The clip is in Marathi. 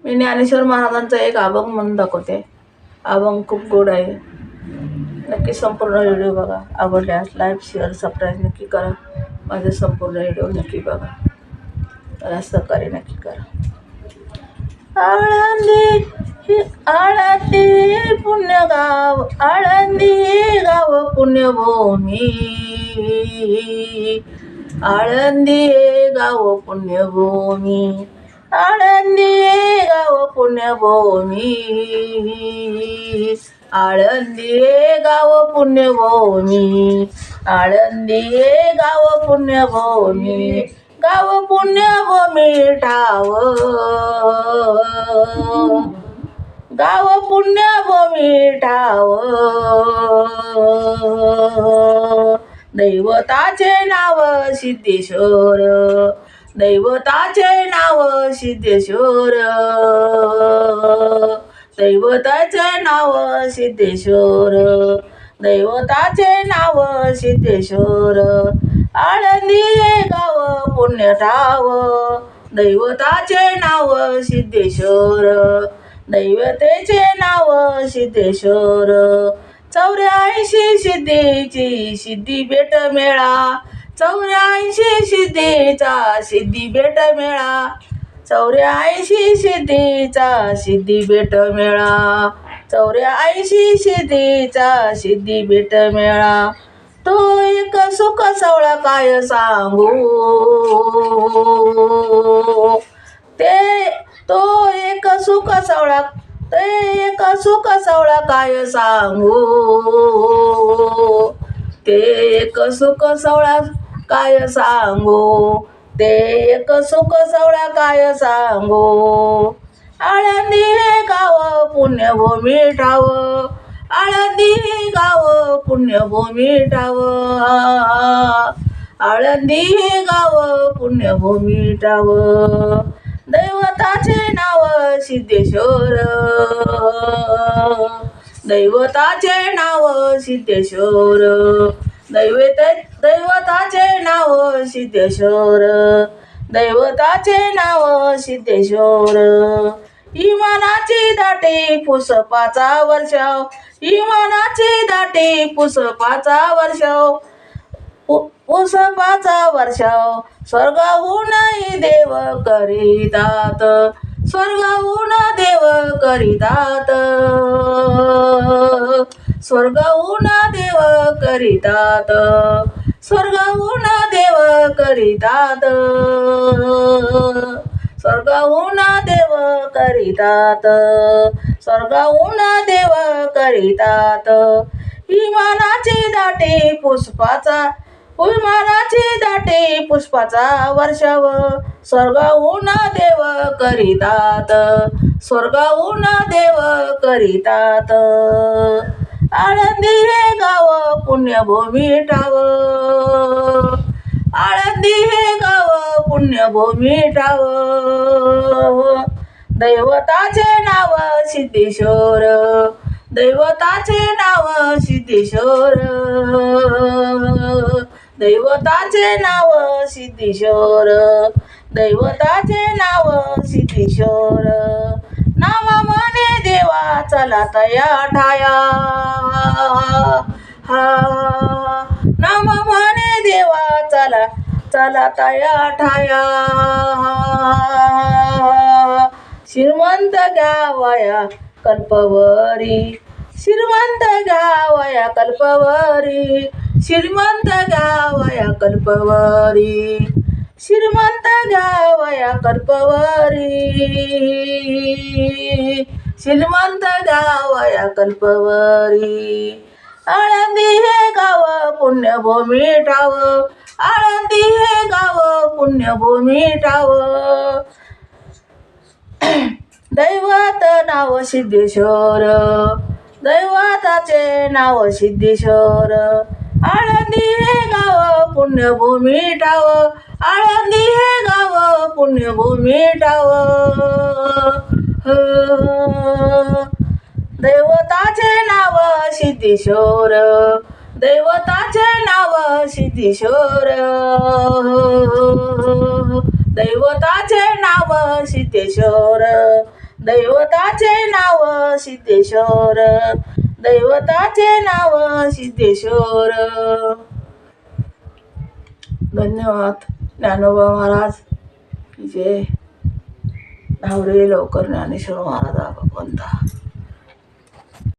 मी ज्ञानेश्वर महाराजांचा एक अभंग म्हणून दाखवते. अभंग खूप गोड आहे. नक्की संपूर्ण व्हिडिओ बघा. आवडल्यास लाईक शेअर सबस्क्राईब नक्की करा. माझे संपूर्ण व्हिडिओ नक्की बघा. मला सहकार्य नक्की करा. आळंदी पुण्यगाव, आळंदी गाव पुण्यभूमी, आळंदी गाव पुण्यभूमी, आळंदी गाव पुण्यभूमी, आळंदी गाव पुण्यभूमी, आळंदी गाव पुण्यभूमी, गाव पुण्यभूमी ठाव, गाव पुण्यभूमी ठाव, दैवताचे नाव सिद्धेश्वर, दैवताचे नाव सिद्धेश्वर, दैवताचे नाव सिद्धेश्वर, दैवताचे नाव सिद्धेश्वर, आळंदी गाव पुण्य ठाव, दैवताचे नाव सिद्धेश्वर, दैवतेचे नाव सिद्धेश्वर, 84 सिद्धीची सिद्धी भेट मेळा, 84 सिद्धीचा सिद्धी भेट मेळा, 84 सिद्धीचा सिद्धी भेट मेळा, 84 सिद्धीचा सिद्धी भेट मेळा, तो एक सुख सवळा काय सांगू, तो एक सुख सवळा, ते एक सुख सवळा काय सांगू, ते एक सुख सवळा काय सांगू, ते एक सुख सवळा काय सांगू, आळंदी गाव पुण्यभूमी ठाव, आळंदी गाव पुण्यभूमी ठाव, आळंदी गाव पुण्यभूमी ठाव, दैवताचे नाव सिद्धेश्वर, दैवताचे नाव सिद्धेश्वर, दैवताचे नाव सिद्धेश्वर, दैवताचे नाव सिद्धेश्वर, इमानाची दाटी पुष्पाचा वर्षाव, इमानाची दाटी पुष्पाचा वर्षाव, पुष्पाचा वर्षाव, स्वर्गाहून देव करीतात, स्वर्गाहून देव करीतात, स्वर्गाहून देव करीतात, स्वर्गाहून देव करीतात, स्वर्गाहून देव करीतात, स्वर्गाहून देव करीतात, इमानाची दाटी पुष्पाचा, इमानाची दाटी पुष्पाचा वर्षाव, स्वर्गाहून देव करीतात, स्वर्गाहून देव करीतात, आळंदी हे गाव पुण्यभूमी ठाव, आळंदी हे गाव पुण्यभूमी ठाव, दैवताचे नाव सिद्धेश्वर, दैवताचे नाव सिद्धेश्वर, दैवताचे नाव सिद्धेश्वर, दैवताचे नाव सिद्धेश्वर, नाव म्हणे देवा चला तया ठाया, नाम म्हणे देवा चला चला तया ठाया, श्रीमंत गावया कल्पवरी, श्रीमंत गावया कल्पवरी, श्रीमंत गावया कल्पवरी, श्रीमंत गावया कल्पवरी, श्रीमंत गावया कल्पवरी, आळंदी हे गाव पुण्यभूमी ठाव, आळंदी हे गाव पुण्यभूमी ठाव, दैवत नाव सिद्धेश्वर, दैवताचे नाव सिद्धेश्वर, आळंदी हे गाव पुण्यभूमी ठाव, आळंदी हे गाव पुण्यभूमी ठाव, दैवताचे नाव सिद्धेश्वर, दैवताचे नाव सिद्धेश्वर, दैवताचे नाव सिद्धेश्वर, दैवताचे नाव सिद्धेश्वर, दैवताचे नाव सिद्धेश्वर. धन्यवाद ज्ञानोबा महाराज की जय. धावरे लवकर ज्ञानेश्वर महाराज भगवंता.